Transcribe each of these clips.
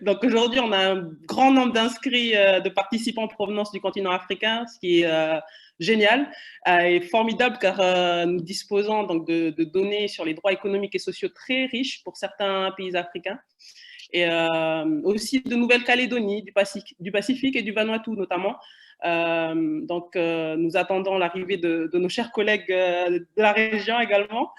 Donc aujourd'hui, on a un grand nombre d'inscrits de participants en provenance du continent africain, ce qui est génial et formidable car nous disposons donc de données sur les droits économiques et sociaux très riches pour certains pays africains et aussi de Nouvelle-Calédonie, du Pacifique et du Vanuatu notamment. Nous attendons l'arrivée de nos chers collègues de la région également.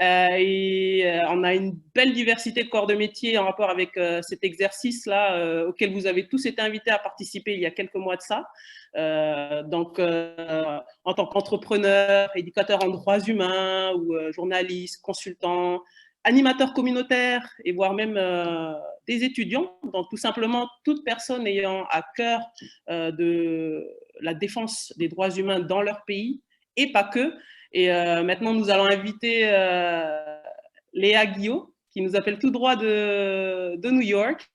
On a une belle diversité de corps de métier en rapport avec cet exercice-là auquel vous avez tous été invités à participer il y a quelques mois de ça. En tant qu'entrepreneur, éducateur en droits humains ou journaliste, consultant, animateurs communautaires et voire même des étudiants, donc tout simplement toute personne ayant à cœur de la défense des droits humains dans leur pays et pas que. Et maintenant, nous allons inviter Léa Guillot, qui nous appelle tout droit de New York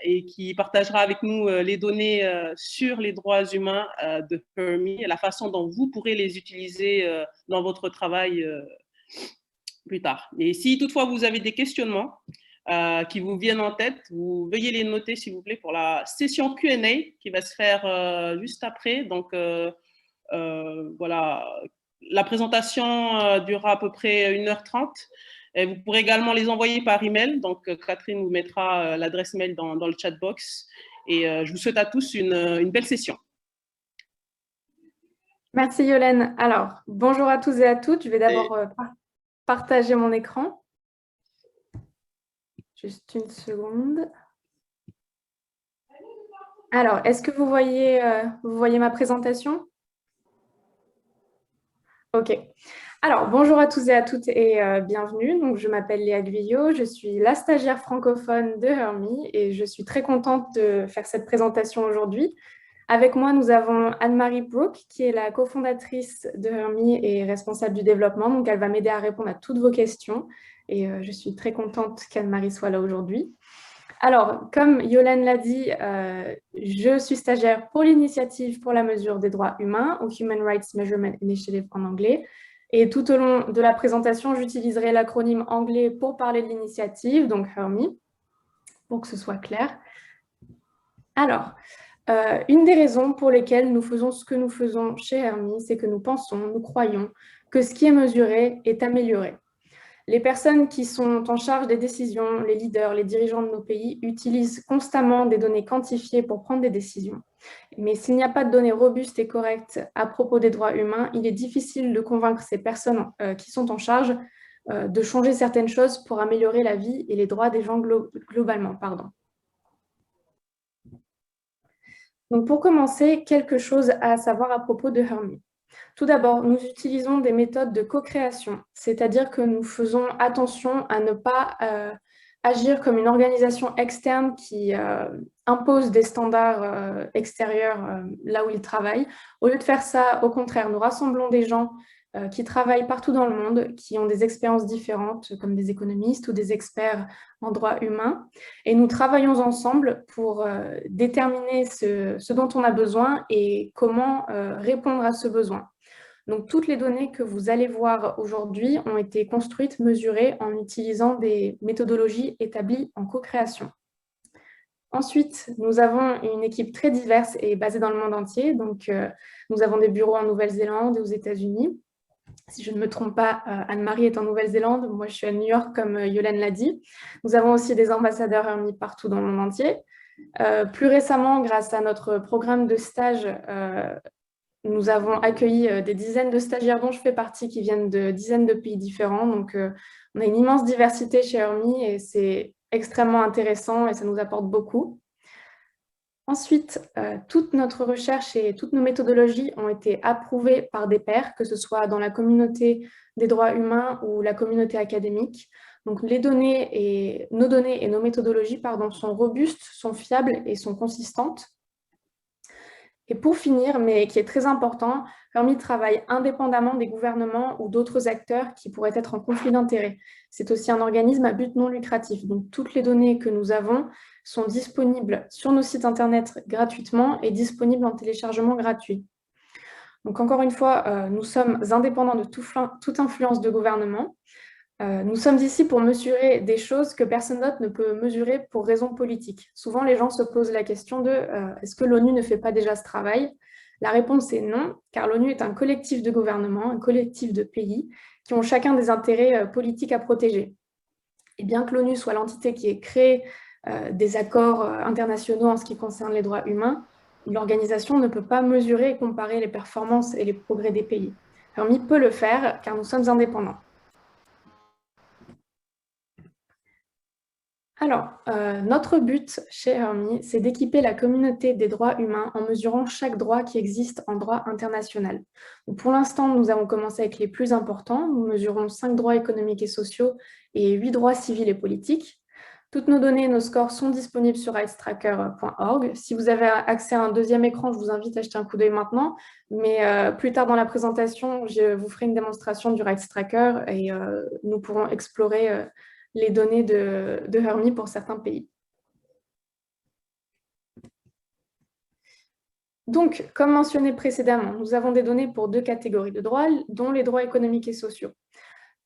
et qui partagera avec nous les données sur les droits humains de Hermie et la façon dont vous pourrez les utiliser dans votre travail plus tard. Et si toutefois vous avez des questionnements qui vous viennent en tête, vous veuillez les noter s'il vous plaît pour la session Q&A qui va se faire juste après. Donc voilà, la présentation durera à peu près 1h30. Et vous pourrez également les envoyer par email. Donc Catherine vous mettra l'adresse mail dans le chat box. Et je vous souhaite à tous une belle session. Merci Yolène. Alors, bonjour à tous et à toutes. Je vais d'abord partager mon écran. Juste une seconde. Alors, est-ce que vous voyez ma présentation? Ok. Alors, bonjour à tous et à toutes et bienvenue. Donc, je m'appelle Léa Guillot, je suis la stagiaire francophone de Hermie et je suis très contente de faire cette présentation aujourd'hui. Avec moi, nous avons Anne-Marie Brooke, qui est la cofondatrice de Hermie et responsable du développement. Donc, elle va m'aider à répondre à toutes vos questions. Et je suis très contente qu'Anne-Marie soit là aujourd'hui. Alors, comme Yolène l'a dit, je suis stagiaire pour l'initiative pour la mesure des droits humains, ou Human Rights Measurement Initiative en anglais. Et tout au long de la présentation, j'utiliserai l'acronyme anglais pour parler de l'initiative, donc Hermie, pour que ce soit clair. Alors, une des raisons pour lesquelles nous faisons ce que nous faisons chez Hermie, c'est que nous pensons, nous croyons que ce qui est mesuré est amélioré. Les personnes qui sont en charge des décisions, les leaders, les dirigeants de nos pays, utilisent constamment des données quantifiées pour prendre des décisions. Mais s'il n'y a pas de données robustes et correctes à propos des droits humains, il est difficile de convaincre ces personnes qui sont en charge de changer certaines choses pour améliorer la vie et les droits des gens globalement. Donc, pour commencer, quelque chose à savoir à propos de Hermie. Tout d'abord, nous utilisons des méthodes de co-création, c'est-à-dire que nous faisons attention à ne pas agir comme une organisation externe qui impose des standards extérieurs là où ils travaillent. Au lieu de faire ça, au contraire, nous rassemblons des gens qui travaillent partout dans le monde, qui ont des expériences différentes, comme des économistes ou des experts en droit humain. Et nous travaillons ensemble pour déterminer ce dont on a besoin et comment répondre à ce besoin. Donc, toutes les données que vous allez voir aujourd'hui ont été construites, mesurées en utilisant des méthodologies établies en co-création. Ensuite, nous avons une équipe très diverse et basée dans le monde entier. Donc, nous avons des bureaux en Nouvelle-Zélande et aux États-Unis. Si je ne me trompe pas, Anne-Marie est en Nouvelle-Zélande. Moi, je suis à New York, comme Yolène l'a dit. Nous avons aussi des ambassadeurs Hermie partout dans le monde entier. Plus récemment, grâce à notre programme de stage, nous avons accueilli des dizaines de stagiaires dont je fais partie qui viennent de dizaines de pays différents. Donc, on a une immense diversité chez Hermie et c'est extrêmement intéressant et ça nous apporte beaucoup. Ensuite, toute notre recherche et toutes nos méthodologies ont été approuvées par des pairs, que ce soit dans la communauté des droits humains ou la communauté académique. Donc, nos données et nos méthodologies sont robustes, sont fiables et sont consistantes. Et pour finir, mais qui est très important, Hermie travaille indépendamment des gouvernements ou d'autres acteurs qui pourraient être en conflit d'intérêts. C'est aussi un organisme à but non lucratif. Donc, toutes les données que nous avons sont disponibles sur nos sites internet gratuitement et disponibles en téléchargement gratuit. Donc encore une fois, nous sommes indépendants de toute influence de gouvernement. Nous sommes ici pour mesurer des choses que personne d'autre ne peut mesurer pour raisons politiques. Souvent, les gens se posent la question de est-ce que l'ONU ne fait pas déjà ce travail? La réponse est non, car l'ONU est un collectif de gouvernements, un collectif de pays qui ont chacun des intérêts politiques à protéger. Et bien que l'ONU soit l'entité qui ait créé des accords internationaux en ce qui concerne les droits humains, l'organisation ne peut pas mesurer et comparer les performances et les progrès des pays. Hermi peut le faire car nous sommes indépendants. Alors, notre but chez Hermi, c'est d'équiper la communauté des droits humains en mesurant chaque droit qui existe en droit international. Donc, pour l'instant, nous avons commencé avec les plus importants. Nous mesurons 5 droits économiques et sociaux et 8 droits civils et politiques. Toutes nos données et nos scores sont disponibles sur rightstracker.org. Si vous avez accès à un deuxième écran, je vous invite à jeter un coup d'œil maintenant. Mais plus tard dans la présentation, je vous ferai une démonstration du RightsTracker et nous pourrons explorer les données de Hermi pour certains pays. Donc, comme mentionné précédemment, nous avons des données pour 2 catégories de droits, dont les droits économiques et sociaux.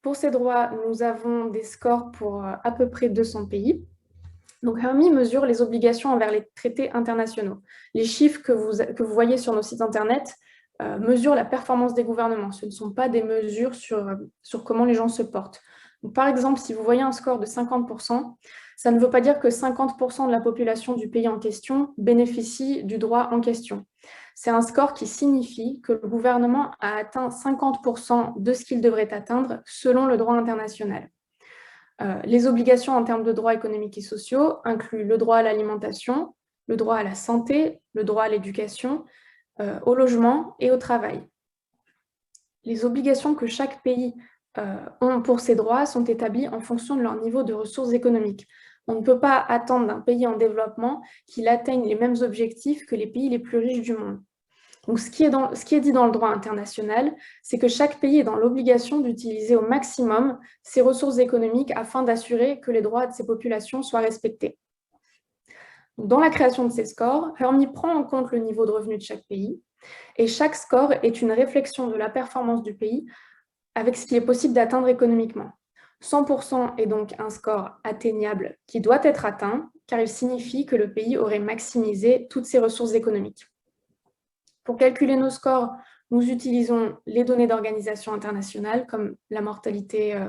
Pour ces droits, nous avons des scores pour à peu près 200 pays. Donc, Hermi mesure les obligations envers les traités internationaux. Les chiffres que vous voyez sur nos sites Internet mesurent la performance des gouvernements. Ce ne sont pas des mesures sur comment les gens se portent. Donc, par exemple, si vous voyez un score de 50%, ça ne veut pas dire que 50% de la population du pays en question bénéficie du droit en question. C'est un score qui signifie que le gouvernement a atteint 50% de ce qu'il devrait atteindre selon le droit international. Les obligations en termes de droits économiques et sociaux incluent le droit à l'alimentation, le droit à la santé, le droit à l'éducation, au logement et au travail. Les obligations que chaque pays ont pour ces droits sont établies en fonction de leur niveau de ressources économiques. On ne peut pas attendre d'un pays en développement qu'il atteigne les mêmes objectifs que les pays les plus riches du monde. Donc, ce qui est dit dans le droit international, c'est que chaque pays est dans l'obligation d'utiliser au maximum ses ressources économiques afin d'assurer que les droits de ses populations soient respectés. Dans la création de ces scores, Hermi prend en compte le niveau de revenu de chaque pays et chaque score est une réflexion de la performance du pays avec ce qu'il est possible d'atteindre économiquement. 100% est donc un score atteignable qui doit être atteint car il signifie que le pays aurait maximisé toutes ses ressources économiques. Pour calculer nos scores, nous utilisons les données d'organisations internationales comme la mortalité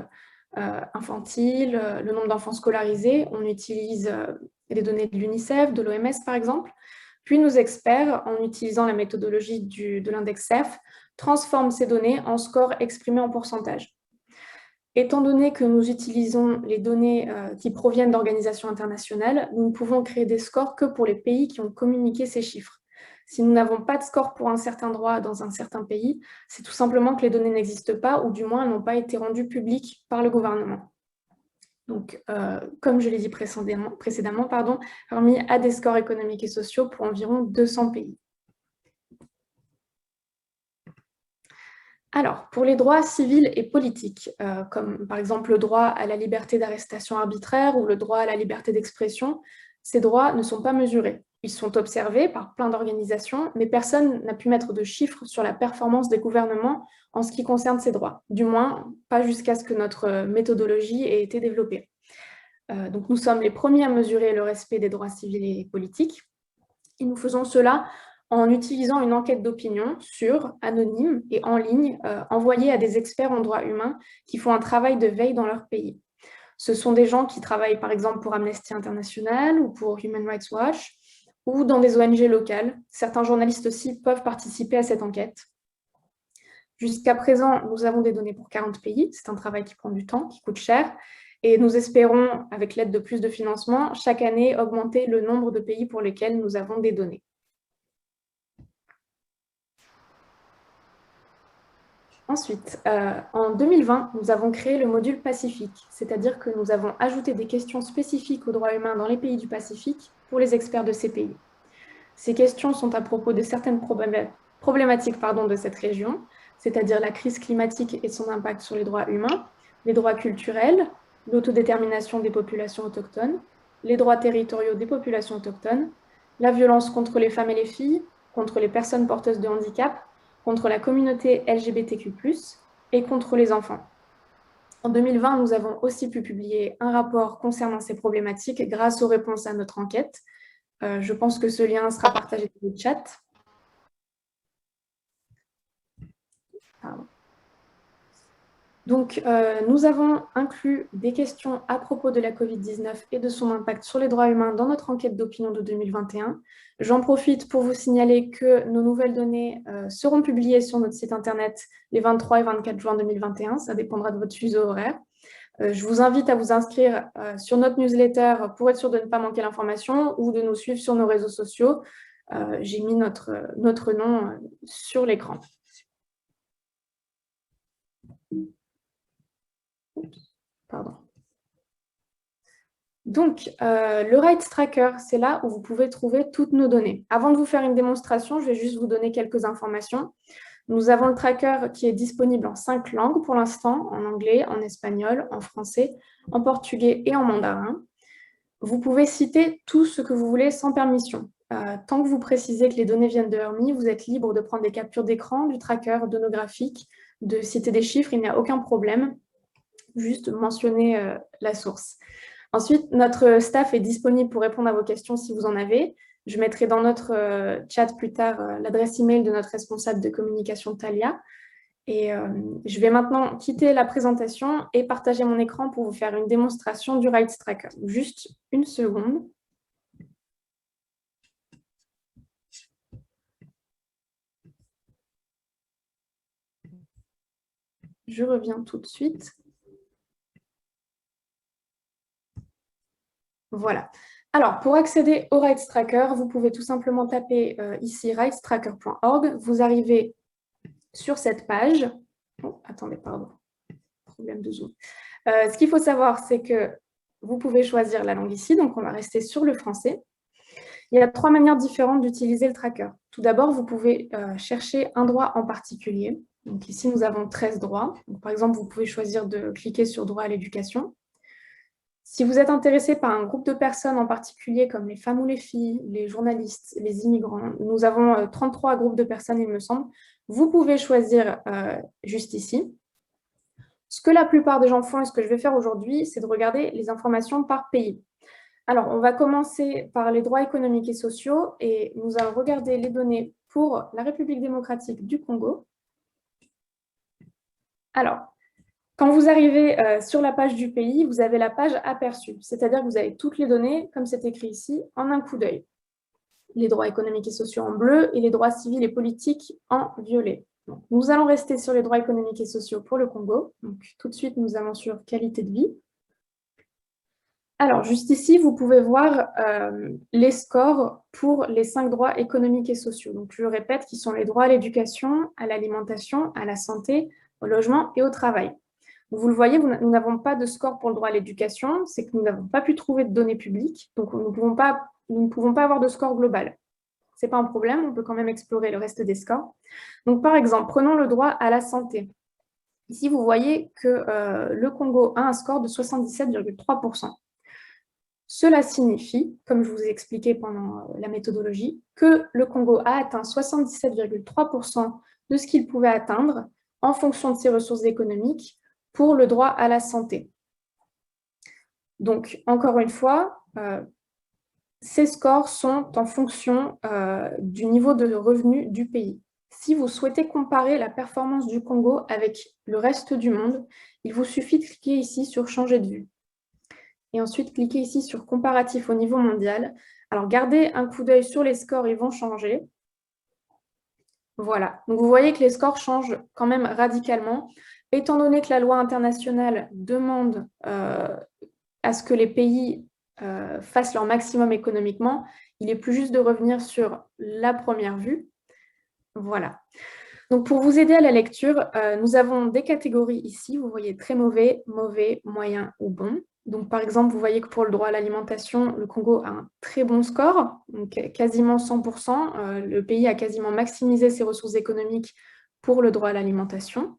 infantile, le nombre d'enfants scolarisés. On utilise les données de l'UNICEF, de l'OMS par exemple. Puis nos experts, en utilisant la méthodologie de l'index CEF, transforment ces données en scores exprimés en pourcentage. Étant donné que nous utilisons les données qui proviennent d'organisations internationales, nous ne pouvons créer des scores que pour les pays qui ont communiqué ces chiffres. Si nous n'avons pas de score pour un certain droit dans un certain pays, c'est tout simplement que les données n'existent pas ou du moins elles n'ont pas été rendues publiques par le gouvernement. Donc, comme je l'ai dit précédemment, Hermi a des scores économiques et sociaux pour environ 200 pays. Alors, pour les droits civils et politiques, comme par exemple le droit à la liberté d'arrestation arbitraire ou le droit à la liberté d'expression, ces droits ne sont pas mesurés. Ils sont observés par plein d'organisations, mais personne n'a pu mettre de chiffres sur la performance des gouvernements en ce qui concerne ces droits, du moins pas jusqu'à ce que notre méthodologie ait été développée. Donc nous sommes les premiers à mesurer le respect des droits civils et politiques, et nous faisons cela en utilisant une enquête d'opinion anonyme et en ligne, envoyée à des experts en droits humains qui font un travail de veille dans leur pays. Ce sont des gens qui travaillent par exemple pour Amnesty International ou pour Human Rights Watch ou dans des ONG locales. Certains journalistes aussi peuvent participer à cette enquête. Jusqu'à présent, nous avons des données pour 40 pays. C'est un travail qui prend du temps, qui coûte cher. Et nous espérons, avec l'aide de plus de financement, chaque année augmenter le nombre de pays pour lesquels nous avons des données. Ensuite, en 2020, nous avons créé le module Pacifique, c'est-à-dire que nous avons ajouté des questions spécifiques aux droits humains dans les pays du Pacifique pour les experts de ces pays. Ces questions sont à propos de certaines problématiques de cette région, c'est-à-dire la crise climatique et son impact sur les droits humains, les droits culturels, l'autodétermination des populations autochtones, les droits territoriaux des populations autochtones, la violence contre les femmes et les filles, contre les personnes porteuses de handicap, contre la communauté LGBTQ+, et contre les enfants. En 2020, nous avons aussi pu publier un rapport concernant ces problématiques grâce aux réponses à notre enquête. Je pense que ce lien sera partagé dans le chat. Pardon. Donc, nous avons inclus des questions à propos de la Covid-19 et de son impact sur les droits humains dans notre enquête d'opinion de 2021. J'en profite pour vous signaler que nos nouvelles données seront publiées sur notre site internet les 23 et 24 juin 2021. Ça dépendra de votre fuseau horaire. Je vous invite à vous inscrire sur notre newsletter pour être sûr de ne pas manquer l'information ou de nous suivre sur nos réseaux sociaux. J'ai mis notre nom sur l'écran. Pardon. Donc, le Rights Tracker, c'est là où vous pouvez trouver toutes nos données. Avant de vous faire une démonstration, je vais juste vous donner quelques informations. Nous avons le tracker qui est disponible en 5 langues pour l'instant, en anglais, en espagnol, en français, en portugais et en mandarin. Vous pouvez citer tout ce que vous voulez sans permission. Tant que vous précisez que les données viennent de Hermie, vous êtes libre de prendre des captures d'écran du tracker, de nos graphiques, de citer des chiffres, il n'y a aucun problème. Juste mentionner la source. Ensuite, notre staff est disponible pour répondre à vos questions si vous en avez. Je mettrai dans notre chat plus tard l'adresse email de notre responsable de communication, Talia. Et je vais maintenant quitter la présentation et partager mon écran pour vous faire une démonstration du Rights Tracker. Juste une seconde. Je reviens tout de suite. Voilà. Alors, pour accéder au Rights Tracker, vous pouvez tout simplement taper ici rightstracker.org. Vous arrivez sur cette page. Oh, attendez, pardon. Problème de zoom. Ce qu'il faut savoir, c'est que vous pouvez choisir la langue ici. Donc, on va rester sur le français. Il y a 3 manières différentes d'utiliser le tracker. Tout d'abord, vous pouvez chercher un droit en particulier. Donc, ici, nous avons 13 droits. Donc, par exemple, vous pouvez choisir de cliquer sur droit à l'éducation. Si vous êtes intéressé par un groupe de personnes en particulier, comme les femmes ou les filles, les journalistes, les immigrants, nous avons 33 groupes de personnes, il me semble, vous pouvez choisir juste ici. Ce que la plupart des gens font et ce que je vais faire aujourd'hui, c'est de regarder les informations par pays. Alors, on va commencer par les droits économiques et sociaux et nous allons regarder les données pour la République démocratique du Congo. Alors, quand vous arrivez sur la page du pays, vous avez la page aperçue, c'est-à-dire que vous avez toutes les données, comme c'est écrit ici, en un coup d'œil. Les droits économiques et sociaux en bleu et les droits civils et politiques en violet. Donc, nous allons rester sur les droits économiques et sociaux pour le Congo. Donc, tout de suite, nous allons sur qualité de vie. Alors, juste ici, vous pouvez voir les scores pour les 5 droits économiques et sociaux. Donc, je le répète, qui sont les droits à l'éducation, à l'alimentation, à la santé, au logement et au travail. Vous le voyez, nous n'avons pas de score pour le droit à l'éducation, c'est que nous n'avons pas pu trouver de données publiques, donc nous ne pouvons pas avoir de score global. Ce n'est pas un problème, on peut quand même explorer le reste des scores. Donc, par exemple, prenons le droit à la santé. Ici, vous voyez que le Congo a un score de 77,3%. Cela signifie, comme je vous ai expliqué pendant la méthodologie, que le Congo a atteint 77,3% de ce qu'il pouvait atteindre en fonction de ses ressources économiques pour le droit à la santé. Donc, encore une fois, ces scores sont en fonction du niveau de revenu du pays. Si vous souhaitez comparer la performance du Congo avec le reste du monde, il vous suffit de cliquer ici sur « Changer de vue ». Et ensuite, cliquez ici sur « Comparatif au niveau mondial ». Alors, gardez un coup d'œil sur les scores, ils vont changer. Voilà. Donc, vous voyez que les scores changent quand même radicalement. Étant donné que la loi internationale demande à ce que les pays fassent leur maximum économiquement, il est plus juste de revenir sur la première vue. Voilà. Donc, pour vous aider à la lecture, nous avons des catégories ici. Vous voyez très mauvais, mauvais, moyen ou bon. Donc, par exemple, vous voyez que pour le droit à l'alimentation, le Congo a un très bon score, donc quasiment 100%. Le pays a quasiment maximisé ses ressources économiques pour le droit à l'alimentation.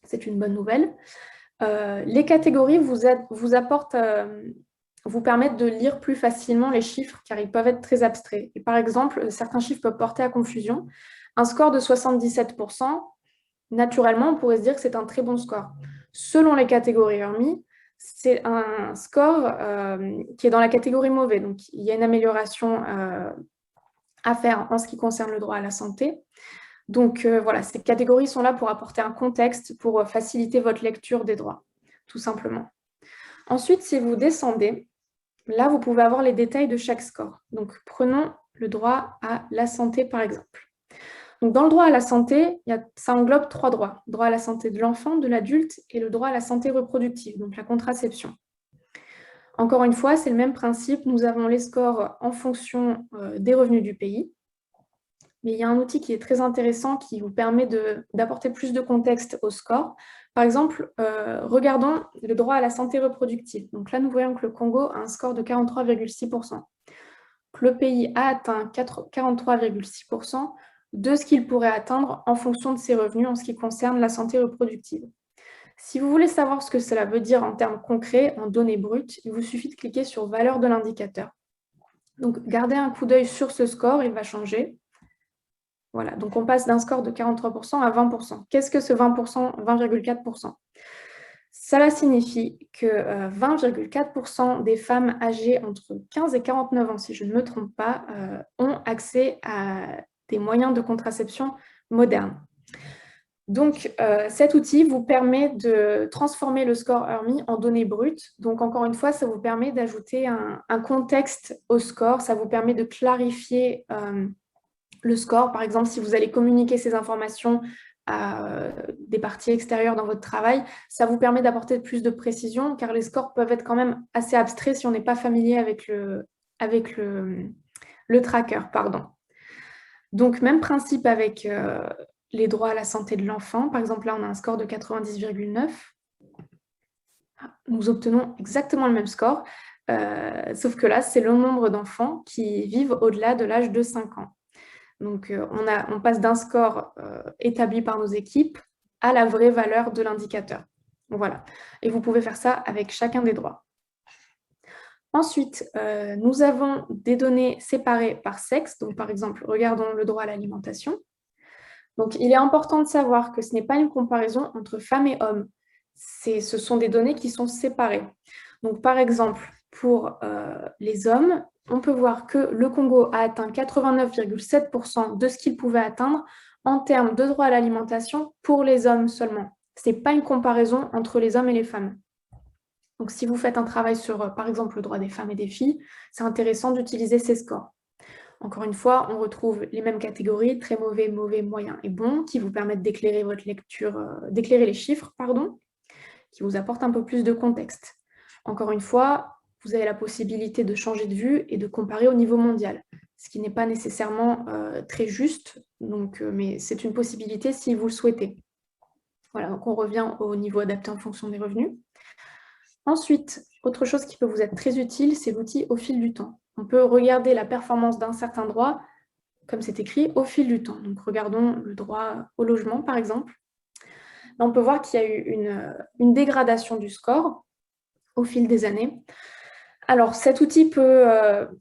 C'est une bonne nouvelle. Les catégories vous permettent de lire plus facilement les chiffres, car ils peuvent être très abstraits. Et par exemple, certains chiffres peuvent porter à confusion. Un score de 77%, naturellement, on pourrait se dire que c'est un très bon score. Selon les catégories Hermie, c'est un score qui est dans la catégorie mauvais. Donc, il y a une amélioration à faire en ce qui concerne le droit à la santé. Donc, voilà, ces catégories sont là pour apporter un contexte, pour faciliter votre lecture des droits, tout simplement. Ensuite, si vous descendez, là, vous pouvez avoir les détails de chaque score. Donc, prenons le droit à la santé, par exemple. Donc, dans le droit à la santé, ça englobe 3 droits. Le droit à la santé de l'enfant, de l'adulte et le droit à la santé reproductive, donc la contraception. Encore une fois, c'est le même principe. Nous avons les scores en fonction des revenus du pays. Mais il y a un outil qui est très intéressant qui vous permet d'apporter plus de contexte au score. Par exemple, regardons le droit à la santé reproductive. Donc là, nous voyons que le Congo a un score de 43,6%. Le pays a atteint 43,6% de ce qu'il pourrait atteindre en fonction de ses revenus en ce qui concerne la santé reproductive. Si vous voulez savoir ce que cela veut dire en termes concrets, en données brutes, il vous suffit de cliquer sur « Valeur de l'indicateur ». Donc, gardez un coup d'œil sur ce score, il va changer. Voilà, donc on passe d'un score de 43% à 20%. Qu'est-ce que ce 20%, 20,4%? Cela signifie que 20,4% des femmes âgées entre 15 et 49 ans, si je ne me trompe pas, ont accès à des moyens de contraception modernes. Donc, cet outil vous permet de transformer le score Hermie en données brutes. Donc, encore une fois, ça vous permet d'ajouter un contexte au score. Ça vous permet de clarifier le score. Par exemple, si vous allez communiquer ces informations à des parties extérieures dans votre travail, ça vous permet d'apporter plus de précision, car les scores peuvent être quand même assez abstraits si on n'est pas familier avec le tracker. Pardon. Donc, même principe avec les droits à la santé de l'enfant. Par exemple, là, on a un score de 90,9. Nous obtenons exactement le même score, sauf que là, c'est le nombre d'enfants qui vivent au-delà de l'âge de 5 ans. Donc, on passe d'un score établi par nos équipes à la vraie valeur de l'indicateur. Voilà. Et vous pouvez faire ça avec chacun des droits. Ensuite, nous avons des données séparées par sexe. Donc, par exemple, regardons le droit à l'alimentation. Donc, il est important de savoir que ce n'est pas une comparaison entre femmes et hommes. Ce sont des données qui sont séparées. Donc, par exemple, pour les hommes, on peut voir que le Congo a atteint 89,7% de ce qu'il pouvait atteindre en termes de droit à l'alimentation pour les hommes seulement. Ce n'est pas une comparaison entre les hommes et les femmes. Donc, si vous faites un travail sur, par exemple, le droit des femmes et des filles, c'est intéressant d'utiliser ces scores. Encore une fois, on retrouve les mêmes catégories, très mauvais, mauvais, moyen et bon, qui vous permettent d'éclairer votre lecture, d'éclairer les chiffres, pardon, qui vous apportent un peu plus de contexte. Encore une fois, vous avez la possibilité de changer de vue et de comparer au niveau mondial, ce qui n'est pas nécessairement très juste, donc, mais c'est une possibilité si vous le souhaitez. Voilà, donc on revient au niveau adapté en fonction des revenus. Ensuite, autre chose qui peut vous être très utile, c'est l'outil au fil du temps. On peut regarder la performance d'un certain droit, comme c'est écrit, au fil du temps. Donc, regardons le droit au logement, par exemple. Là, on peut voir qu'il y a eu une dégradation du score au fil des années. Alors, cet outil peut,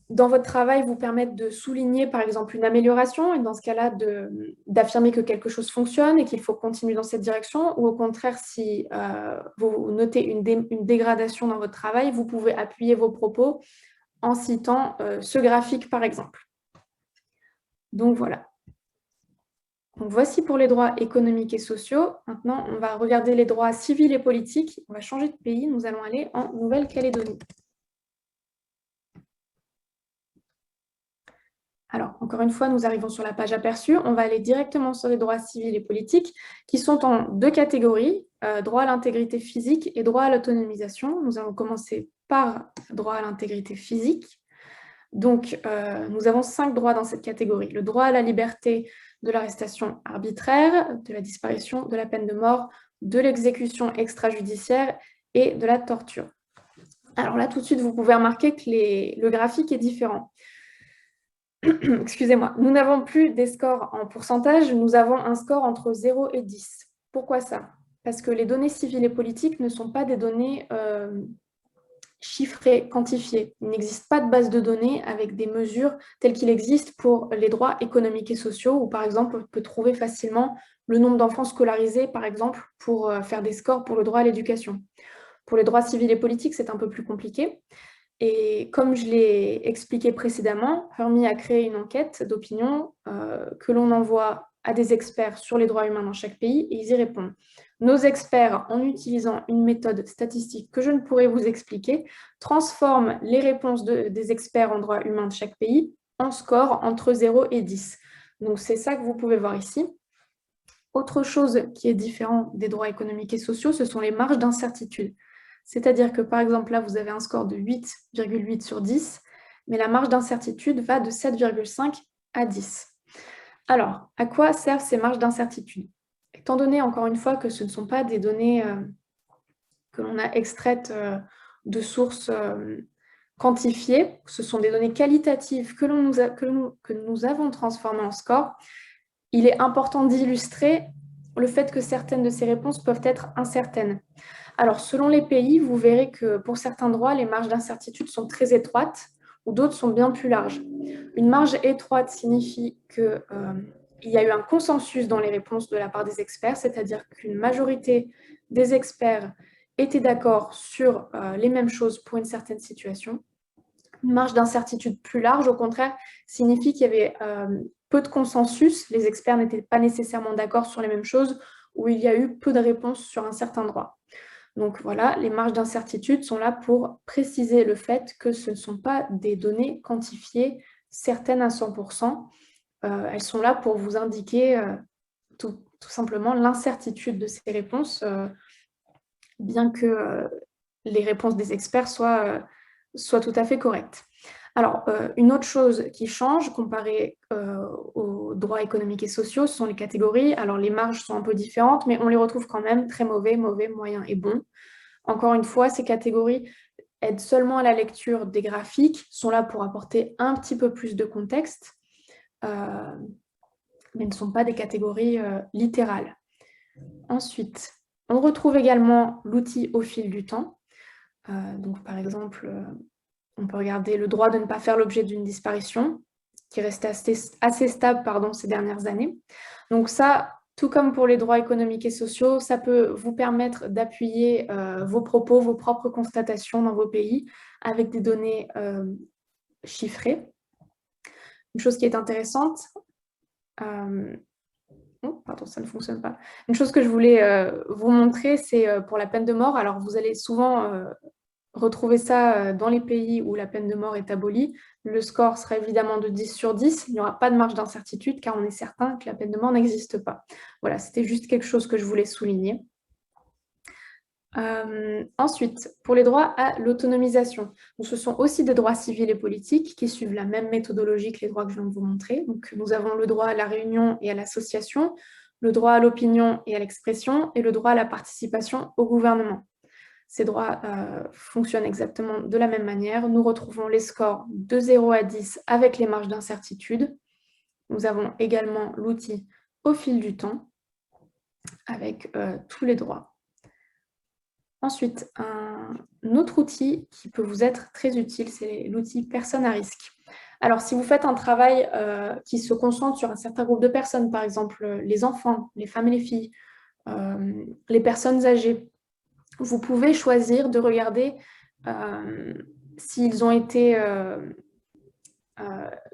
dans votre travail, vous permettre de souligner, par exemple, une amélioration, et dans ce cas-là, d'affirmer que quelque chose fonctionne et qu'il faut continuer dans cette direction, ou au contraire, si vous notez une dégradation dans votre travail, vous pouvez appuyer vos propos en citant ce graphique, par exemple. Donc, voilà. Donc, voici pour les droits économiques et sociaux. Maintenant, on va regarder les droits civils et politiques. On va changer de pays. Nous allons aller en Nouvelle-Calédonie. Alors, encore une fois, nous arrivons sur la page aperçue. On va aller directement sur les droits civils et politiques, qui sont en 2 catégories, droit à l'intégrité physique et droit à l'autonomisation. Nous allons commencer par droit à l'intégrité physique. Donc, nous avons 5 droits dans cette catégorie. Le droit à la liberté de l'arrestation arbitraire, de la disparition, de la peine de mort, de l'exécution extrajudiciaire et de la torture. Alors là, tout de suite, vous pouvez remarquer que le graphique est différent. Excusez-moi, nous n'avons plus des scores en pourcentage, nous avons un score entre 0 et 10. Pourquoi ça? Parce que les données civiles et politiques ne sont pas des données chiffré, quantifié. Il n'existe pas de base de données avec des mesures telles qu'il existe pour les droits économiques et sociaux, où par exemple on peut trouver facilement le nombre d'enfants scolarisés, par exemple, pour faire des scores pour le droit à l'éducation. Pour les droits civils et politiques, c'est un peu plus compliqué. Et comme je l'ai expliqué précédemment, Hermie a créé une enquête d'opinion que l'on envoie à des experts sur les droits humains dans chaque pays et ils y répondent. Nos experts, en utilisant une méthode statistique que je ne pourrais vous expliquer, transforment les réponses des experts en droits humains de chaque pays en score entre 0 et 10. Donc c'est ça que vous pouvez voir ici. Autre chose qui est différent des droits économiques et sociaux, ce sont les marges d'incertitude. C'est-à-dire que, par exemple, là, vous avez un score de 8,8 sur 10, mais la marge d'incertitude va de 7,5 à 10. Alors, à quoi servent ces marges d'incertitude? Étant donné, encore une fois, que ce ne sont pas des données que l'on a extraites de sources quantifiées, ce sont des données qualitatives que nous avons transformées en score, il est important d'illustrer le fait que certaines de ces réponses peuvent être incertaines. Alors, selon les pays, vous verrez que pour certains droits, les marges d'incertitude sont très étroites ou d'autres sont bien plus larges. Une marge étroite signifie qu'il y a eu un consensus dans les réponses de la part des experts, c'est-à-dire qu'une majorité des experts étaient d'accord sur les mêmes choses pour une certaine situation. Une marge d'incertitude plus large, au contraire, signifie qu'il y avait peu de consensus, les experts n'étaient pas nécessairement d'accord sur les mêmes choses, ou il y a eu peu de réponses sur un certain droit. Donc voilà, les marges d'incertitude sont là pour préciser le fait que ce ne sont pas des données quantifiées, certaines à 100%. Elles sont là pour vous indiquer tout simplement l'incertitude de ces réponses, bien que les réponses des experts soient tout à fait correctes. Alors, une autre chose qui change comparé aux droits économiques et sociaux, ce sont les catégories. Alors, les marges sont un peu différentes, mais on les retrouve quand même très mauvais, mauvais, moyen et bon. Encore une fois, ces catégories aident seulement à la lecture des graphiques, sont là pour apporter un petit peu plus de contexte, mais ne sont pas des catégories littérales. Ensuite, on retrouve également l'outil au fil du temps. Donc, par exemple, on peut regarder le droit de ne pas faire l'objet d'une disparition, qui reste assez stable ces dernières années. Donc ça, tout comme pour les droits économiques et sociaux, ça peut vous permettre d'appuyer vos propos, vos propres constatations dans vos pays avec des données chiffrées. Une chose qui est intéressante, oh, pardon, ça ne fonctionne pas. Une chose que je voulais vous montrer, c'est pour la peine de mort. Alors, vous allez souvent retrouver ça dans les pays où la peine de mort est abolie. Le score sera évidemment de 10 sur 10. Il n'y aura pas de marge d'incertitude car on est certain que la peine de mort n'existe pas. Voilà, c'était juste quelque chose que je voulais souligner. Ensuite, pour les droits à l'autonomisation, ce sont aussi des droits civils et politiques qui suivent la même méthodologie que les droits que je viens de vous montrer. Donc, nous avons le droit à la réunion et à l'association, le droit à l'opinion et à l'expression, et le droit à la participation au gouvernement. Ces droits fonctionnent exactement de la même manière. Nous retrouvons les scores de 0 à 10 avec les marges d'incertitude. Nous avons également l'outil au fil du temps avec tous les droits. Ensuite, un autre outil qui peut vous être très utile, c'est l'outil personnes à risque. Alors, si vous faites un travail qui se concentre sur un certain groupe de personnes, par exemple les enfants, les femmes et les filles, les personnes âgées, vous pouvez choisir de regarder s'ils ont été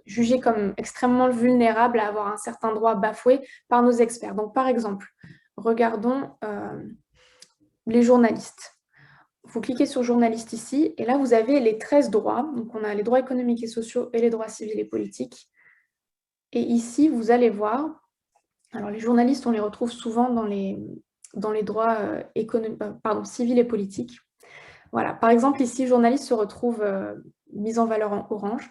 jugés comme extrêmement vulnérables à avoir un certain droit bafoué par nos experts. Donc, par exemple, regardons les journalistes. Vous cliquez sur journaliste ici, et là, vous avez les 13 droits. Donc, on a les droits économiques et sociaux et les droits civils et politiques. Et ici, vous allez voir, alors les journalistes, on les retrouve souvent dans les droits civils et politiques. Voilà, par exemple, ici, journaliste se retrouve mis en valeur en orange.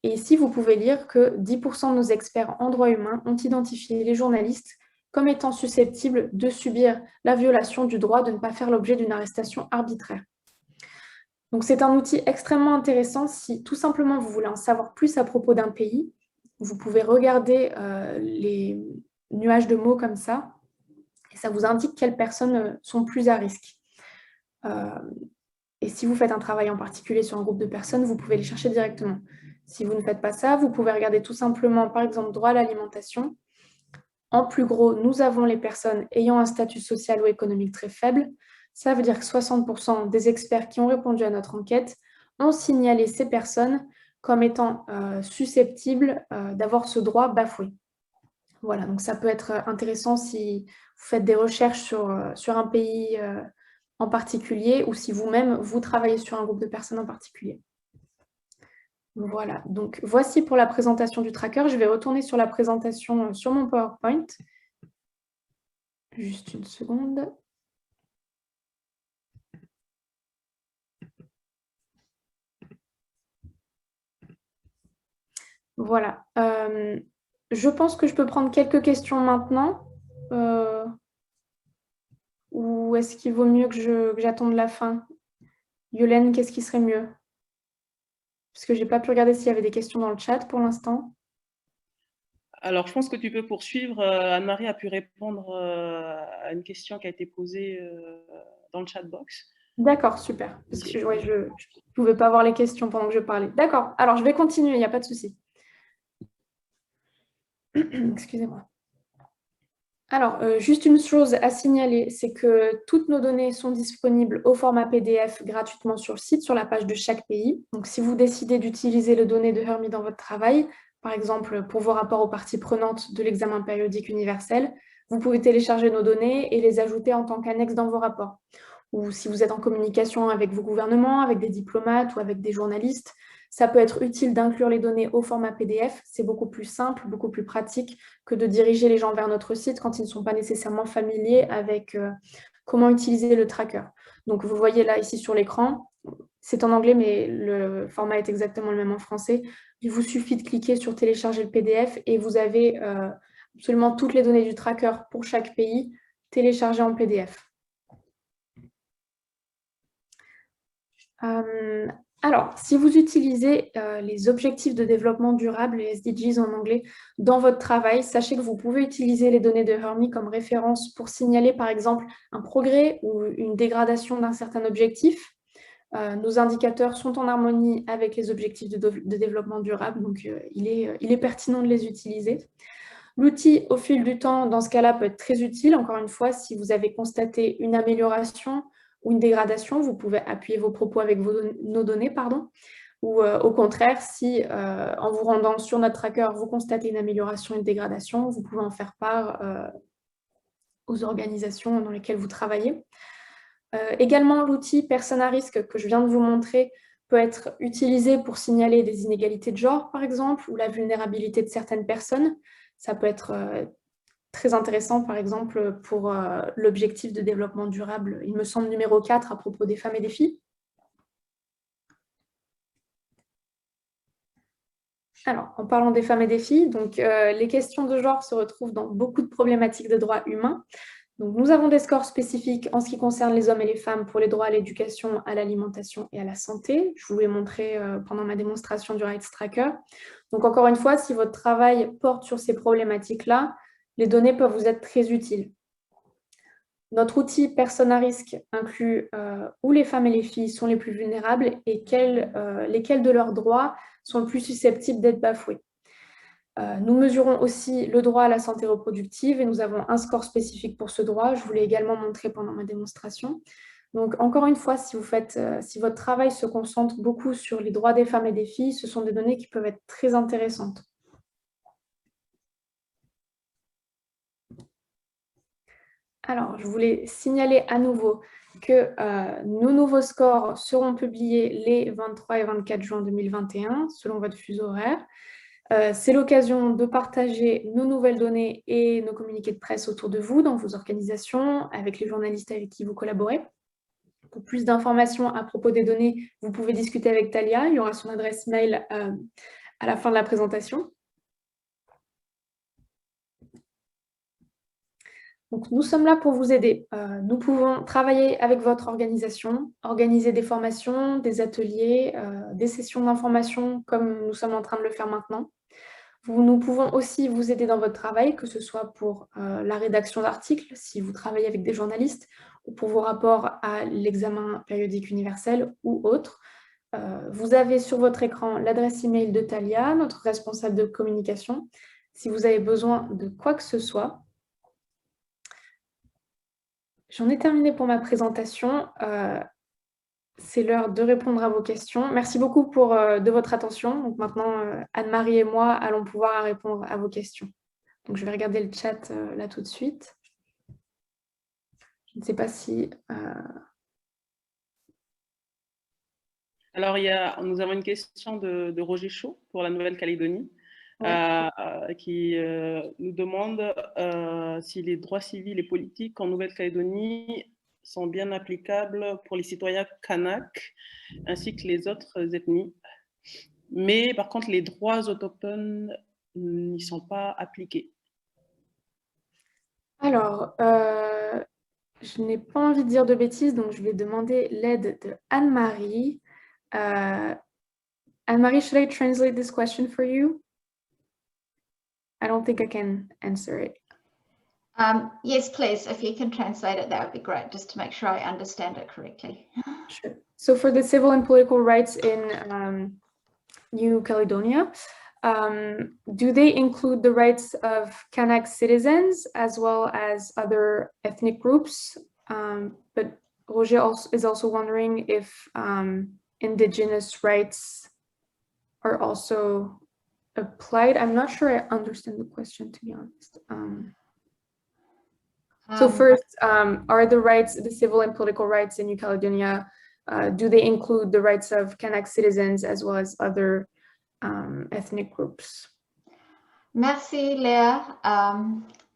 Et ici, vous pouvez lire que 10% de nos experts en droit humain ont identifié les journalistes comme étant susceptibles de subir la violation du droit de ne pas faire l'objet d'une arrestation arbitraire. Donc, c'est un outil extrêmement intéressant si tout simplement vous voulez en savoir plus à propos d'un pays. Vous pouvez regarder les nuages de mots comme ça et ça vous indique quelles personnes sont plus à risque. Et si vous faites un travail en particulier sur un groupe de personnes, vous pouvez les chercher directement. Si vous ne faites pas ça, vous pouvez regarder tout simplement, par exemple, droit à l'alimentation. En plus gros, nous avons les personnes ayant un statut social ou économique très faible. Ça veut dire que 60% des experts qui ont répondu à notre enquête ont signalé ces personnes comme étant susceptibles d'avoir ce droit bafoué. Voilà, donc ça peut être intéressant si vous faites des recherches sur un pays en particulier ou si vous-même, vous travaillez sur un groupe de personnes en particulier. Voilà, donc voici pour la présentation du tracker. Je vais retourner sur la présentation sur mon PowerPoint. Juste une seconde. Voilà. Je pense que je peux prendre quelques questions maintenant. Ou est-ce qu'il vaut mieux que j'attende la fin? Yolène, qu'est-ce qui serait mieux? Parce que je n'ai pas pu regarder s'il y avait des questions dans le chat pour l'instant. Alors, je pense que tu peux poursuivre. Anne-Marie a pu répondre à une question qui a été posée dans le chat box. D'accord, super. Parce que ouais, je ne pouvais pas voir les questions pendant que je parlais. D'accord, alors je vais continuer, il n'y a pas de souci. Excusez-moi. Alors, juste une chose à signaler, c'est que toutes nos données sont disponibles au format PDF gratuitement sur le site, sur la page de chaque pays. Donc, si vous décidez d'utiliser les données de Hermie dans votre travail, par exemple pour vos rapports aux parties prenantes de l'examen périodique universel, vous pouvez télécharger nos données et les ajouter en tant qu'annexe dans vos rapports. Ou si vous êtes en communication avec vos gouvernements, avec des diplomates ou avec des journalistes, ça peut être utile d'inclure les données au format PDF. C'est beaucoup plus simple, beaucoup plus pratique que de diriger les gens vers notre site quand ils ne sont pas nécessairement familiers avec comment utiliser le tracker. Donc, vous voyez là, ici sur l'écran, c'est en anglais, mais le format est exactement le même en français. Il vous suffit de cliquer sur « Télécharger le PDF » et vous avez absolument toutes les données du tracker pour chaque pays téléchargées en PDF. Alors, si vous utilisez les objectifs de développement durable, les SDGs en anglais, dans votre travail, sachez que vous pouvez utiliser les données de Hermie comme référence pour signaler, par exemple, un progrès ou une dégradation d'un certain objectif. Nos indicateurs sont en harmonie avec les objectifs de développement durable, donc il est pertinent de les utiliser. L'outil, au fil du temps, dans ce cas-là, peut être très utile. Encore une fois, si vous avez constaté une amélioration ou une dégradation, vous pouvez appuyer vos propos avec nos données, ou au contraire, si en vous rendant sur notre tracker, vous constatez une amélioration, une dégradation, vous pouvez en faire part aux organisations dans lesquelles vous travaillez. Également, l'outil Personnes à risque que je viens de vous montrer peut être utilisé pour signaler des inégalités de genre, par exemple, ou la vulnérabilité de certaines personnes. Ça peut être très intéressant, par exemple, pour l'objectif de développement durable, il me semble numéro 4, à propos des femmes et des filles. Alors, en parlant des femmes et des filles, donc, les questions de genre se retrouvent dans beaucoup de problématiques de droits humains. Donc, nous avons des scores spécifiques en ce qui concerne les hommes et les femmes pour les droits à l'éducation, à l'alimentation et à la santé. Je vous l'ai montré pendant ma démonstration du Rights Tracker. Donc, encore une fois, si votre travail porte sur ces problématiques-là, les données peuvent vous être très utiles. Notre outil Personnes à risque inclut où les femmes et les filles sont les plus vulnérables et lesquels de leurs droits sont le plus susceptibles d'être bafoués. Nous mesurons aussi le droit à la santé reproductive et nous avons un score spécifique pour ce droit. Je vous l'ai également montré pendant ma démonstration. Donc, encore une fois, si votre travail se concentre beaucoup sur les droits des femmes et des filles, ce sont des données qui peuvent être très intéressantes. Alors, je voulais signaler à nouveau que nos nouveaux scores seront publiés les 23 et 24 juin 2021, selon votre fuseau horaire. C'est l'occasion de partager nos nouvelles données et nos communiqués de presse autour de vous, dans vos organisations, avec les journalistes avec qui vous collaborez. Pour plus d'informations à propos des données, vous pouvez discuter avec Talia. Il y aura son adresse mail à la fin de la présentation. Donc, nous sommes là pour vous aider. Nous pouvons travailler avec votre organisation, organiser des formations, des ateliers, des sessions d'information, comme nous sommes en train de le faire maintenant. Nous pouvons aussi vous aider dans votre travail, que ce soit pour la rédaction d'articles, si vous travaillez avec des journalistes, ou pour vos rapports à l'examen périodique universel ou autre. Vous avez sur votre écran l'adresse email de Talia, notre responsable de communication, si vous avez besoin de quoi que ce soit. J'en ai terminé pour ma présentation. C'est l'heure de répondre à vos questions. Merci beaucoup de votre attention. Donc maintenant, Anne-Marie et moi allons pouvoir répondre à vos questions. Donc je vais regarder le chat là tout de suite. Je ne sais pas si... Alors, nous avons une question de Roger Chaud pour la Nouvelle-Calédonie, qui nous demande si les droits civils et politiques en Nouvelle-Calédonie sont bien applicables pour les citoyens kanaks ainsi que les autres ethnies. Mais par contre, les droits autochtones n'y sont pas appliqués. Alors, je n'ai pas envie de dire de bêtises, donc je vais demander l'aide de Anne-Marie. Anne-Marie, should I translate this question for you? I don't think I can answer it. Yes, please. If you can translate it, that would be great, just to make sure I understand it correctly. Sure. So for the civil and political rights in New Caledonia, do they include the rights of Kanak citizens as well as other ethnic groups? But Roger is also wondering if Indigenous rights are also applied. I'm not sure I understand the question, to be honest. So first, are the civil and political rights in New Caledonia, do they include the rights of Kanak citizens as well as other ethnic groups? Merci Léa.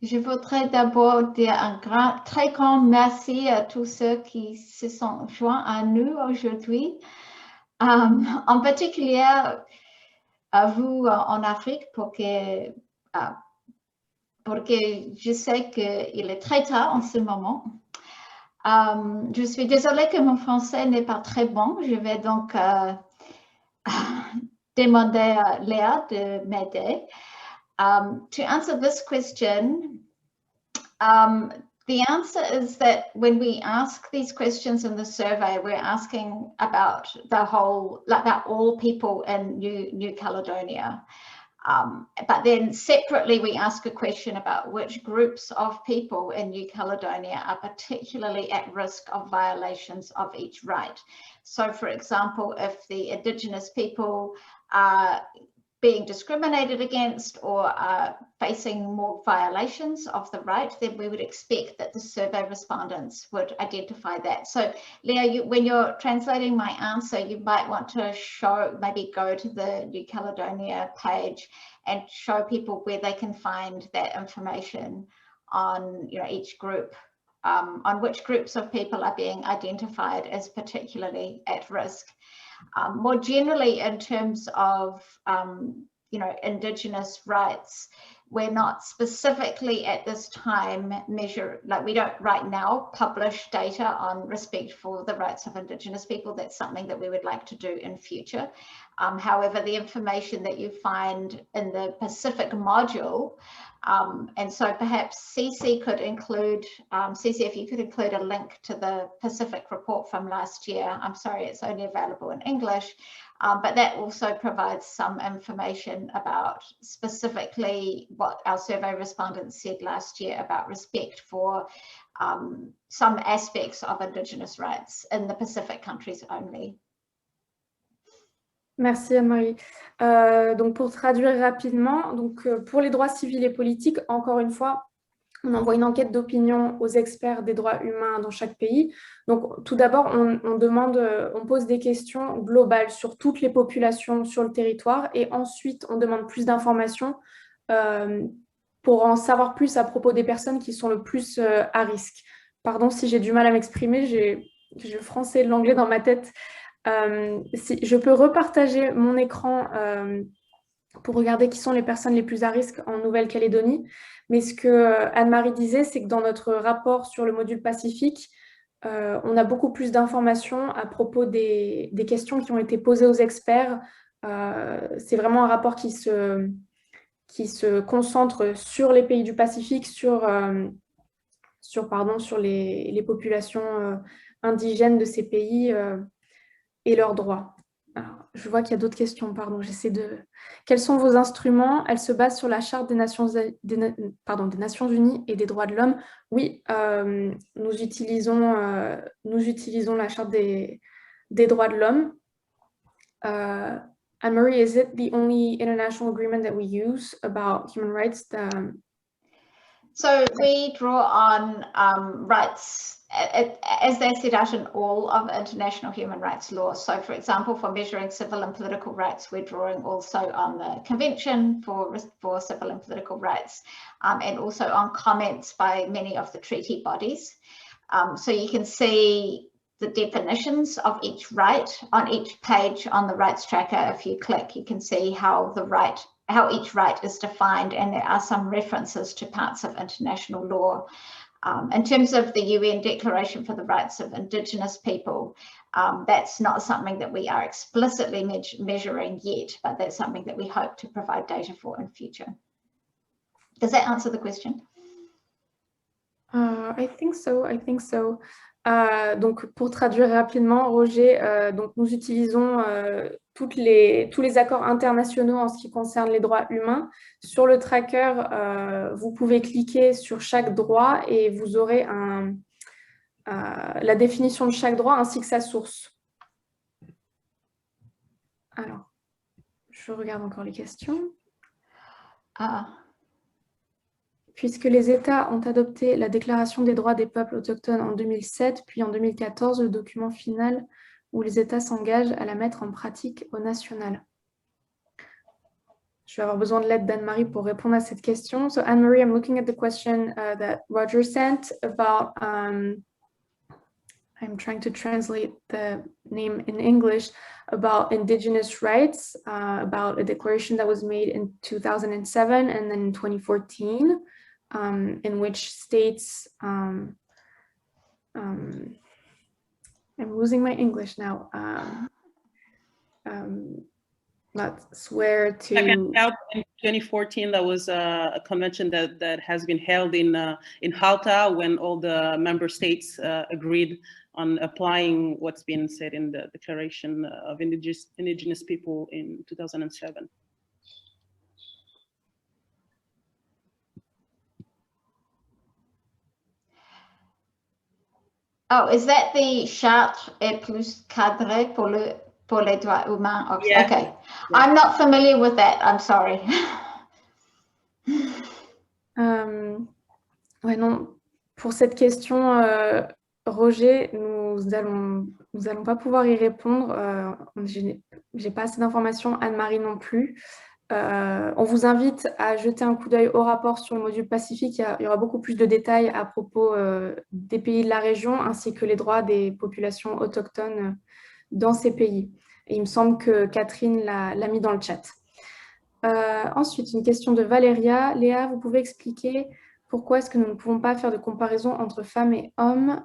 Je voudrais d'abord dire un très grand merci à tous ceux qui se sont joints à nous aujourd'hui. En particulier à vous en Afrique porque je sais qu'il est très tard en ce moment. Je suis désolée que mon français n'est pas très bon. Je vais donc demander à Léa de m'aider. To answer this question, the answer is that when we ask these questions in the survey, we're asking about about all people in New Caledonia. But then separately, we ask a question about which groups of people in New Caledonia are particularly at risk of violations of each right. So, for example, if the Indigenous people are being discriminated against or are facing more violations of the right, then we would expect that the survey respondents would identify that. So Leah, when you're translating my answer, you might want to maybe go to the New Caledonia page and show people where they can find that information on each group, on which groups of people are being identified as particularly at risk. More generally, in terms of Indigenous rights, we're not specifically at this time we don't right now publish data on respect for the rights of Indigenous people. That's something that we would like to do in future. However, the information that you find in the Pacific module, and so perhaps Cece could include, Cece, if you could include a link to the Pacific report from last year. I'm sorry, it's only available in English, but that also provides some information about specifically what our survey respondents said last year about respect for some aspects of Indigenous rights in the Pacific countries only. Merci Anne-Marie. Donc pour traduire rapidement, pour les droits civils et politiques, encore une fois, on envoie une enquête d'opinion aux experts des droits humains dans chaque pays. Donc tout d'abord, on pose des questions globales sur toutes les populations sur le territoire et ensuite on demande plus d'informations pour en savoir plus à propos des personnes qui sont le plus à risque. Pardon si j'ai du mal à m'exprimer, j'ai le français et l'anglais dans ma tête. Si je peux repartager mon écran pour regarder qui sont les personnes les plus à risque en Nouvelle-Calédonie. Mais ce que Anne-Marie disait, c'est que dans notre rapport sur le module Pacifique, on a beaucoup plus d'informations à propos des questions qui ont été posées aux experts. C'est vraiment un rapport qui se concentre sur les pays du Pacifique, sur sur les populations indigènes de ces pays et leurs droits. Alors, je vois qu'il y a d'autres questions, pardon, j'essaie de... Quels sont vos instruments? Elles se basent sur la Charte des Nations Unies et des droits de l'homme. Oui, nous utilisons la Charte des droits de l'homme. Anne-Marie, is it the only international agreement that we use about human rights? So we draw on rights as they're set out in all of international human rights law. So for example, for measuring civil and political rights, we're drawing also on the Convention for Civil and Political Rights, and also on comments by many of the treaty bodies. So you can see the definitions of each right on each page on the rights tracker. If you click, you can see how each right is defined, and there are some references to parts of international law. In terms of the UN Declaration for the Rights of Indigenous People, that's not something that we are explicitly measuring yet, but that's something that we hope to provide data for in future. Does that answer the question? I think so. Donc, pour traduire rapidement, Roger, donc nous utilisons tous les accords internationaux en ce qui concerne les droits humains. Sur le tracker, vous pouvez cliquer sur chaque droit et vous aurez la définition de chaque droit ainsi que sa source. Alors, je regarde encore les questions. Puisque les États ont adopté la Déclaration des droits des peuples autochtones en 2007, puis en 2014, le document final où les États s'engagent à la mettre en pratique au national. Je vais avoir besoin de l'aide d'Anne-Marie pour répondre à cette question. So Anne-Marie, I'm looking at the question that Roger sent about, I'm trying to translate the name in English, about indigenous rights, about a declaration that was made in 2007 and then in 2014. In which states, I'm losing my English now, not swear to... In 2014, there was a convention that has been held in Halta when all the member states agreed on applying what's been said in the Declaration of Indigenous People in 2007. Oh, is that the Charte et plus cadre pour les droits humains? Okay. Yeah. Okay. Yeah. I'm not familiar with that. I'm sorry. Ouais, non. Pour cette question, Roger, nous allons pas pouvoir y répondre. J'ai pas assez d'informations, Anne-Marie non plus. On vous invite à jeter un coup d'œil au rapport sur le module Pacifique. Il y aura beaucoup plus de détails à propos des pays de la région ainsi que les droits des populations autochtones dans ces pays. Et il me semble que Catherine l'a mis dans le chat. Ensuite, une question de Valéria. Léa, vous pouvez expliquer pourquoi est-ce que nous ne pouvons pas faire de comparaison entre femmes et hommes?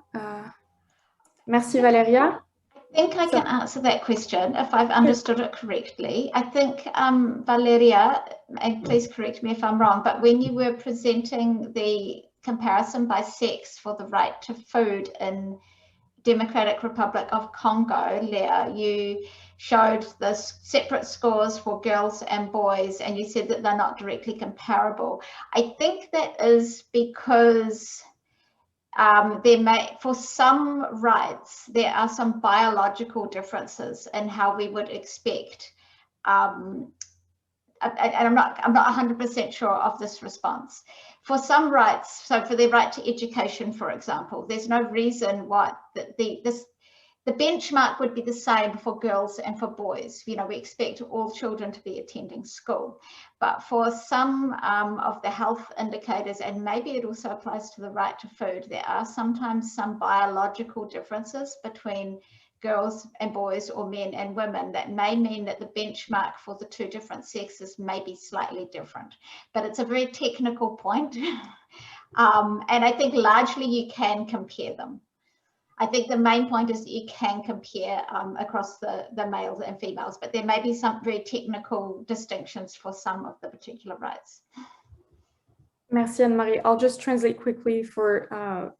Merci Valéria. I think I can answer that question if I've understood it correctly. I think, Valeria, and please correct me if I'm wrong, but when you were presenting the comparison by sex for the right to food in Democratic Republic of Congo, Leah, you showed the separate scores for girls and boys, and you said that they're not directly comparable. I think that is because for some rights, there are some biological differences in how we would expect. And I'm not 100% sure of this response. For some rights, so for the right to education, for example, there's no reason why the benchmark would be the same for girls and for boys. You know, we expect all children to be attending school. But for some of the health indicators, and maybe it also applies to the right to food, there are sometimes some biological differences between girls and boys or men and women that may mean that the benchmark for the two different sexes may be slightly different. But it's a very technical point. And I think largely you can compare them. I think the main point is that you can compare across the males and females, but there may be some very technical distinctions for some of the particular rights. Merci Anne-Marie. I'll just translate quickly for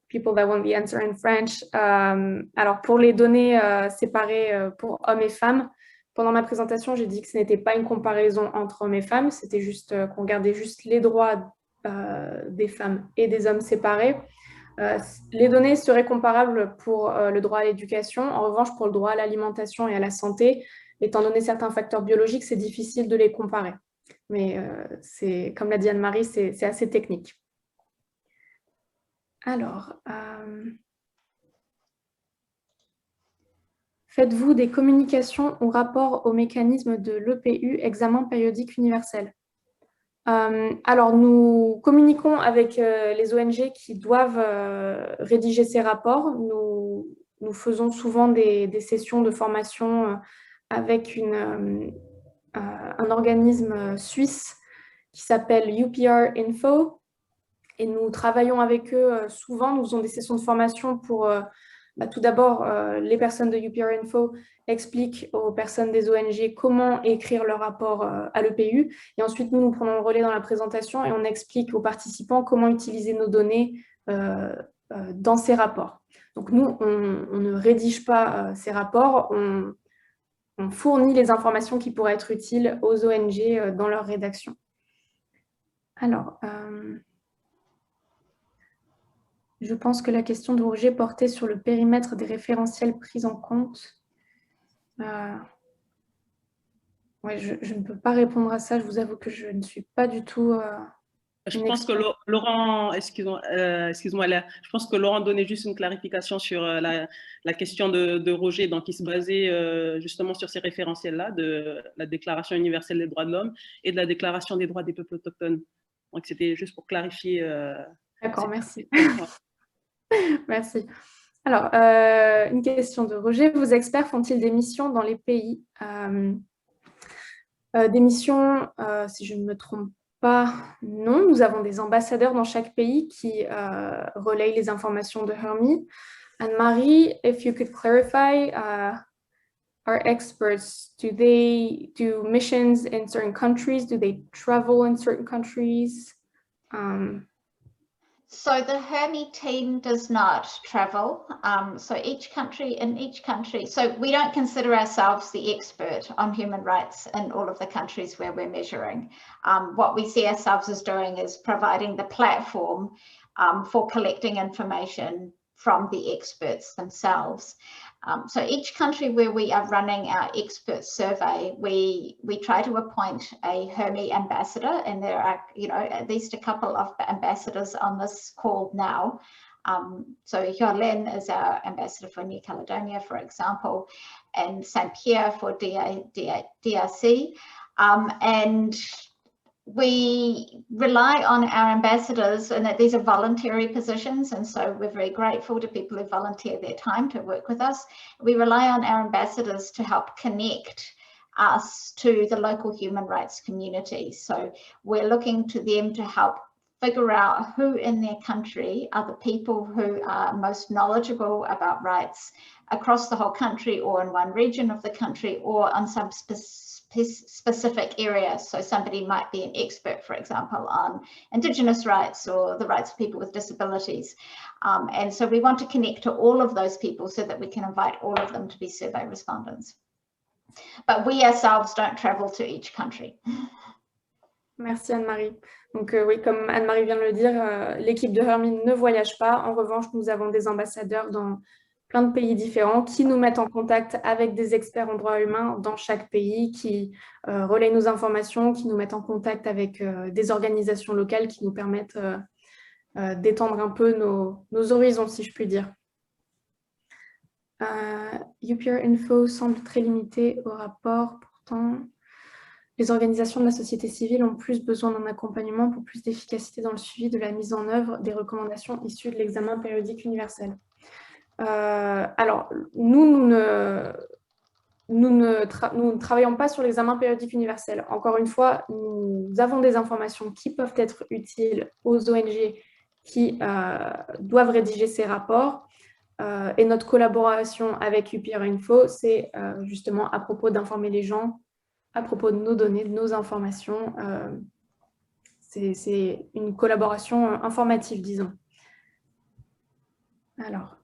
people that want the answer in French. Alors, pour les données séparées pour hommes et femmes, pendant ma présentation, j'ai dit que ce n'était pas une comparaison entre hommes et femmes, c'était juste qu'on regardait juste les droits des femmes et des hommes séparés. Les données seraient comparables pour le droit à l'éducation. En revanche, pour le droit à l'alimentation et à la santé, étant donné certains facteurs biologiques, c'est difficile de les comparer. Mais comme l'a dit Anne-Marie, c'est assez technique. Alors, faites-vous des communications ou rapports au mécanisme de l'EPU, examen périodique universel? Alors, nous communiquons avec les ONG qui doivent rédiger ces rapports. Nous faisons souvent des sessions de formation avec un organisme suisse qui s'appelle UPR Info. Et nous travaillons avec eux souvent. Nous faisons des sessions de formation pour, tout d'abord, les personnes de UPR Info expliquent aux personnes des ONG comment écrire leur rapport à l'EPU. Et ensuite, nous prenons le relais dans la présentation et on explique aux participants comment utiliser nos données dans ces rapports. Donc, nous, on ne rédige pas ces rapports, on fournit les informations qui pourraient être utiles aux ONG dans leur rédaction. Alors, je pense que la question de Roger portait sur le périmètre des référentiels pris en compte. Ouais, je ne peux pas répondre à ça. Je vous avoue que je ne suis pas du tout... Je pense que Laurent, excuse-moi, je pense que Laurent donnait juste une clarification sur la question de Roger, donc il se basait justement sur ces référentiels-là, de la Déclaration universelle des droits de l'homme et de la Déclaration des droits des peuples autochtones. Donc c'était juste pour clarifier. D'accord, merci. Merci. Alors, une question de Roger. Vos experts font-ils des missions dans les pays des missions, si je ne me trompe pas, non. Nous avons des ambassadeurs dans chaque pays qui relayent les informations de Hermie. Anne-Marie, if you could clarify, our experts, do they do missions in certain countries? Do they travel in certain countries? So the Hermie team does not travel. So in each country, so we don't consider ourselves the expert on human rights in all of the countries where we're measuring. What we see ourselves as doing is providing the platform for collecting information from the experts themselves. So each country where we are running our expert survey, we try to appoint a Hermie ambassador, and there are, at least a couple of ambassadors on this call now. So Hyolyn is our ambassador for New Caledonia, for example, and Saint-Pierre for DRC. And we rely on our ambassadors, and that these are voluntary positions, and so we're very grateful to people who volunteer their time to work with us. We rely on our ambassadors to help connect us to the local human rights community. So we're looking to them to help figure out who in their country are the people who are most knowledgeable about rights across the whole country, or in one region of the country, or on some specific areas. So somebody might be an expert, for example, on Indigenous rights or the rights of people with disabilities. And so we want to connect to all of those people so that we can invite all of them to be survey respondents. But we ourselves don't travel to each country. Merci Anne-Marie. Donc oui, comme Anne-Marie vient de le dire, l'équipe de Hermie ne voyage pas. En revanche, nous avons des ambassadeurs dans plein de pays différents qui nous mettent en contact avec des experts en droits humains dans chaque pays, qui relaient nos informations, qui nous mettent en contact avec des organisations locales qui nous permettent d'étendre un peu nos horizons, si je puis dire. UPR Info semble très limité au rapport, pourtant les organisations de la société civile ont plus besoin d'un accompagnement pour plus d'efficacité dans le suivi de la mise en œuvre des recommandations issues de l'examen périodique universel. Alors, nous ne travaillons pas sur l'examen périodique universel. Encore une fois, nous avons des informations qui peuvent être utiles aux ONG qui doivent rédiger ces rapports. Et notre collaboration avec UPR Info, c'est justement à propos d'informer les gens à propos de nos données, de nos informations. c'est une collaboration informative, disons. Alors,